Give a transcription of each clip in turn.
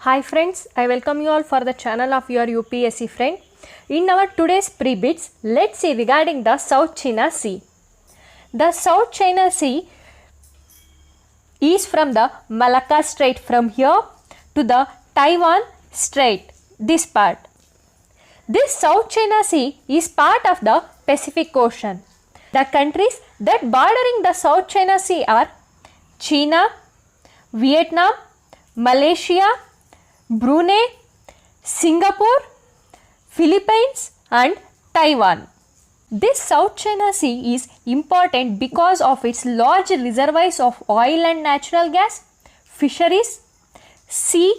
Hi friends, I welcome you all for the channel of your UPSC friend. In our today's pre-bits, let's see regarding the South China Sea. The South China Sea is from the Malacca Strait from here to the Taiwan Strait, this part. This South China Sea is part of the Pacific Ocean. The countries that bordering the South China Sea are China, Vietnam, Malaysia, Brunei, Singapore, Philippines and Taiwan. This South China Sea is important because of its large reservoirs of oil and natural gas, fisheries, sea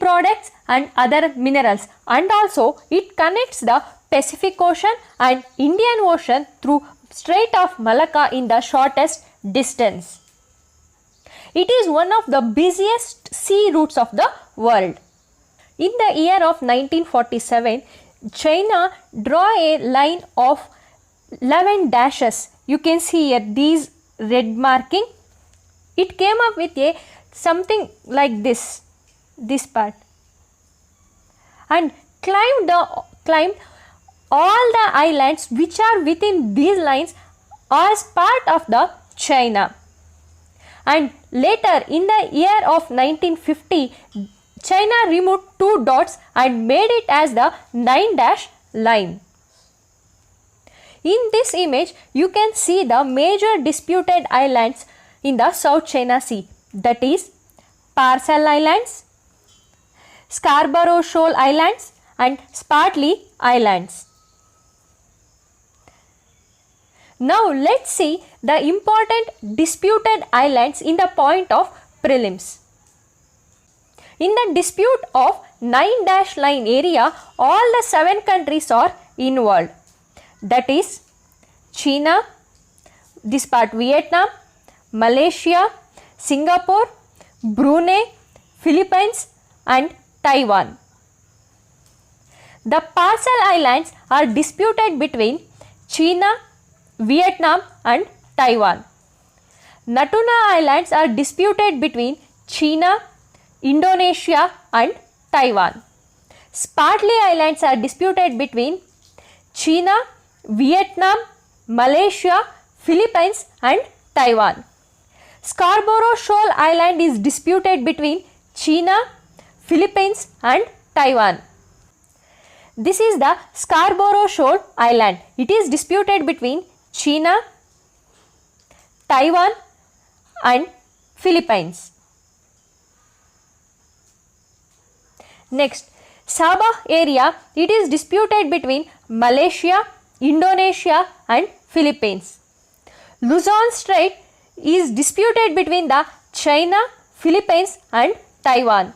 products and other minerals, and also it connects the Pacific Ocean and Indian Ocean through Strait of Malacca in the shortest distance. It is one of the busiest sea routes of the world. In the year of 1947, China drew a line of 11 dashes. You can see here these red marking. It came up with a something like this part, and climbed all the islands which are within these lines as part of the China. And later in the year of 1950, China removed 2 dots and made it as the 9-dash line. In this image, you can see the major disputed islands in the South China Sea, that is Parcel Islands, Scarborough Shoal Islands and Spratly Islands. Now let's see the important disputed islands in the point of prelims. In the dispute of 9-dash line area, all the 7 countries are involved. That is China, this part Vietnam, Malaysia, Singapore, Brunei, Philippines and Taiwan. The Parcel Islands are disputed between China, Vietnam and Taiwan. Natuna Islands are disputed between China, Indonesia and Taiwan. Spratly Islands are disputed between China, Vietnam, Malaysia, Philippines and Taiwan. Scarborough Shoal Island is disputed between China, Philippines and Taiwan. This is the Scarborough Shoal Island. It is disputed between China, Taiwan and Philippines. Next, Sabah area, it is disputed between Malaysia, Indonesia and Philippines. Luzon Strait is disputed between the China, Philippines and Taiwan.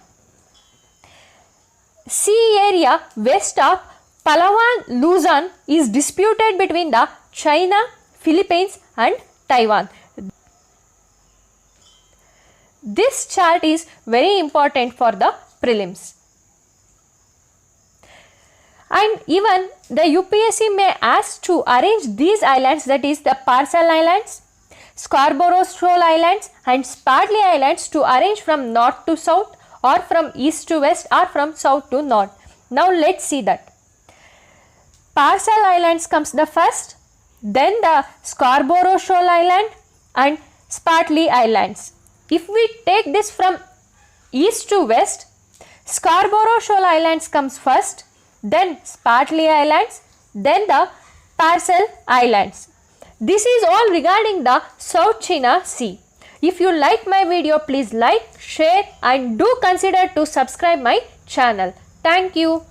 Sea area west of Palawan Luzon is disputed between the China, Philippines and Taiwan. This chart is very important for the prelims. And even the UPSC may ask to arrange these islands, that is the Parcel Islands, Scarborough Shoal Islands and Spratly Islands, to arrange from north to south or from east to west or from south to north. Now let's see that. Parcel Islands comes the first, then the Scarborough Shoal Island and Spratly Islands. If we take this from east to west, Scarborough Shoal Islands comes first, then Spratly Islands, then the Parcel Islands. This is all regarding the South China Sea. If you like my video, please like, share and do consider to subscribe my channel. Thank you.